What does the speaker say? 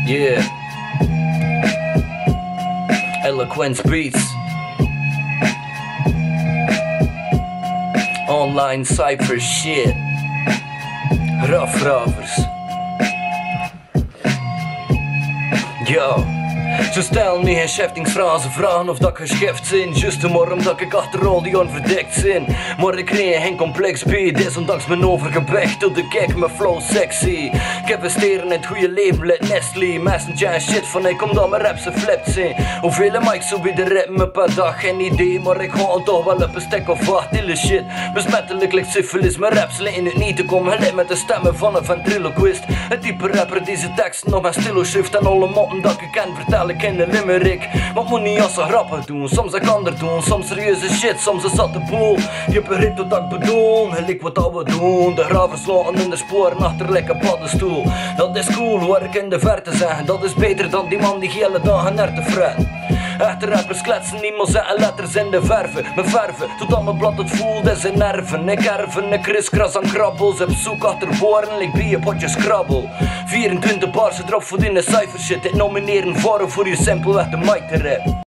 Yeah. Eloquence Beats. Online cypher shit. Rafravers. Yo. Ze stellen nu geen scheftingsfrazen, vragen of dat geschift zijn. Juist maar omdat ik achter al die onverdekt zijn. Maar ik kreeg geen complex bij, desondanks mijn overgewicht. Tot de kijk mijn flow sexy. Ik investeer in het goede leven, let Nestlé. Messenger en shit van ik omdat mijn raps geflipt zijn. Hoeveel mics zo bij de ritme per dag, geen idee. Maar ik ga toch wel op een stek of wacht, hele shit. Besmettelijk lijkt syphilis, mijn raps lijken het niet te komen. Gelijk met de stemmen van een ventriloquist. Het type rapper die zijn teksten nog met stilo schrift. En alle moppen dat ik ken vertel ik in de limerick. Maar moet niet als ze grappen doen, soms ik ander doen. Soms serieuze shit, soms is dat de boel. Je begrijpt wat ik bedoel, gelijk wat dat we doen. De gravers laten in de sporen achter lekker paddenstoel. Dat is cool, hoor ik in de verte zeggen. Dat is beter dan die man die hele dagen naar te fretten. Echte rappers kletsen niet, maar zetten letters in de verven. Mijn verven, totdat mijn blad het voelt in zijn nerven. Ik erven, ik kriskras aan krabbels. Op zoek achter woorden, ik bij een potje scrabbel. 24 bars erop voor in de cijfer shit. Ik nomineren voor je simpelweg de mic te redden.